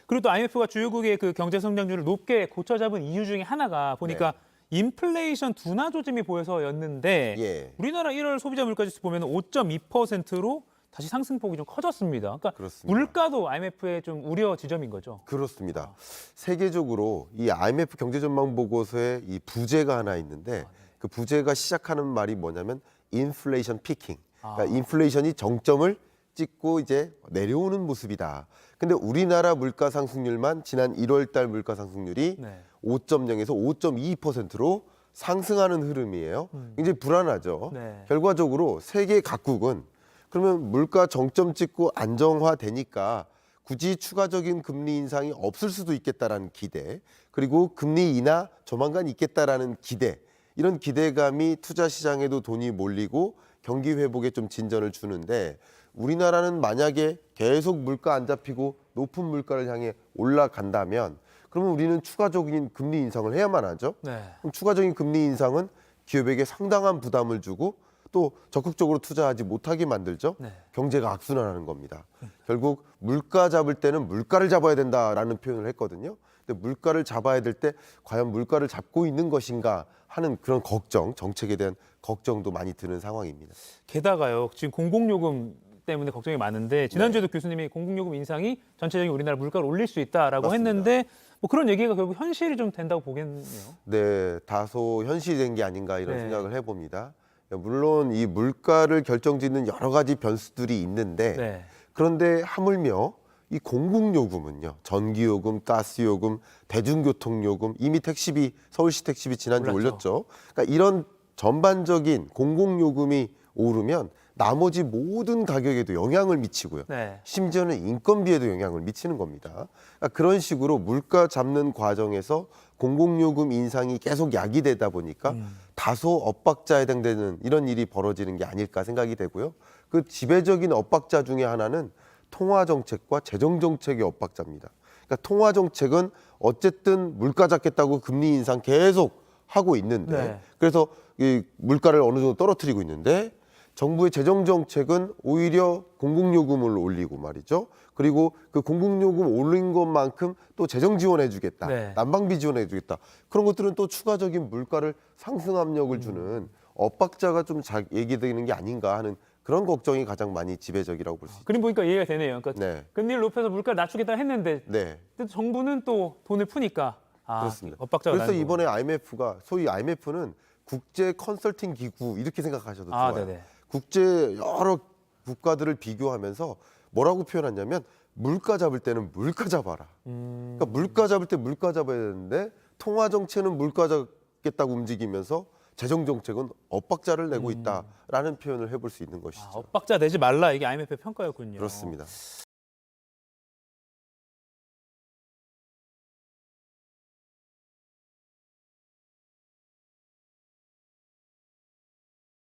그리고 또 IMF가 주요국의 그 경제 성장률을 높게 고쳐 잡은 이유 중에 하나가 보니까 인플레이션 둔화 조짐이 보여서였는데 예. 우리나라 1월 소비자 물가지수 보면 5.2%로 다시 상승폭이 좀 커졌습니다. 그러니까 그렇습니다. 물가도 IMF의 좀 우려 지점인 거죠. 그렇습니다. 세계적으로 이 IMF 경제전망 보고서에 이 부제가 하나 있는데 그 부제가 시작하는 말이 뭐냐면 인플레이션 피킹. 그러니까 인플레이션이 정점을 찍고 이제 내려오는 모습이다. 근데 우리나라 물가 상승률만 지난 1월 달 물가 상승률이 5.0에서 5.2%로 상승하는 흐름이에요. 굉장히 불안하죠. 네. 결과적으로 세계 각국은 그러면 물가 정점 찍고 안정화되니까 굳이 추가적인 금리 인상이 없을 수도 있겠다라는 기대, 그리고 금리 인하 조만간 있겠다라는 기대, 이런 기대감이 투자 시장에도 돈이 몰리고 경기 회복에 좀 진전을 주는데, 우리나라는 만약에 계속 물가 안 잡히고 높은 물가를 향해 올라간다면 그러면 우리는 추가적인 금리 인상을 해야만 하죠. 그럼 추가적인 금리 인상은 기업에게 상당한 부담을 주고 또 적극적으로 투자하지 못하게 만들죠. 경제가 악순환하는 겁니다. 결국 물가 잡을 때는 물가를 잡아야 된다라는 표현을 했거든요. 근데 물가를 잡아야 될 때 과연 물가를 잡고 있는 것인가 하는 그런 걱정, 정책에 대한 걱정도 많이 드는 상황입니다. 게다가요, 지금 공공요금 때문에 걱정이 많은데 지난주에도 교수님이 공공요금 인상이 전체적인 우리나라 물가를 올릴 수 있다라고 맞습니다. 했는데 뭐 그런 얘기가 결국 현실이 좀 된다고 보겠네요. 네, 다소 현실된 게 아닌가 이런 생각을 해봅니다. 물론 이 물가를 결정짓는 여러 가지 변수들이 있는데 그런데 하물며 이 공공요금은요, 전기요금, 가스요금, 대중교통요금, 이미 택시비, 서울시 택시비 지난주 올렸죠. 그러니까 이런 전반적인 공공요금이 오르면 나머지 모든 가격에도 영향을 미치고요. 심지어는 인건비에도 영향을 미치는 겁니다. 그러니까 그런 식으로 물가 잡는 과정에서 공공요금 인상이 계속 야기되다 보니까 다소 엇박자에 해당되는 이런 일이 벌어지는 게 아닐까 생각이 되고요. 그 지배적인 엇박자 중에 하나는 통화정책과 재정정책의 엇박자입니다. 그러니까 통화정책은 어쨌든 물가 잡겠다고 금리 인상 계속 하고 있는데 그래서 이 물가를 어느 정도 떨어뜨리고 있는데 정부의 재정정책은 오히려 공공요금을 올리고 말이죠. 그리고 그 공공요금 올린 것만큼 또 재정 지원해주겠다, 난방비 지원해주겠다. 그런 것들은 또 추가적인 물가를 상승 압력을 주는 엇박자가 좀 얘기되는 게 아닌가 하는 그런 걱정이 가장 많이 지배적이라고 볼 수 있죠. 그림 보니까 이해가 되네요. 그러니까 금리를 높여서 물가를 낮추겠다 했는데 또 정부는 또 돈을 푸니까 그렇습니다. 엇박자가 그래서 나는 이번에 IMF가 소위 IMF는 국제 컨설팅 기구 이렇게 생각하셔도 좋아요. 국제 여러 국가들을 비교하면서 뭐라고 표현하냐면 물가 잡을 때는 물가 잡아라. 그러니까 물가 잡을 때 물가 잡아야 되는데 통화 정책은 물가 잡겠다고 움직이면서 재정 정책은 엇박자를 내고 있다라는 표현을 해볼 수 있는 것이죠. 엇박자 내지 말라, 이게 IMF의 평가였군요. 그렇습니다.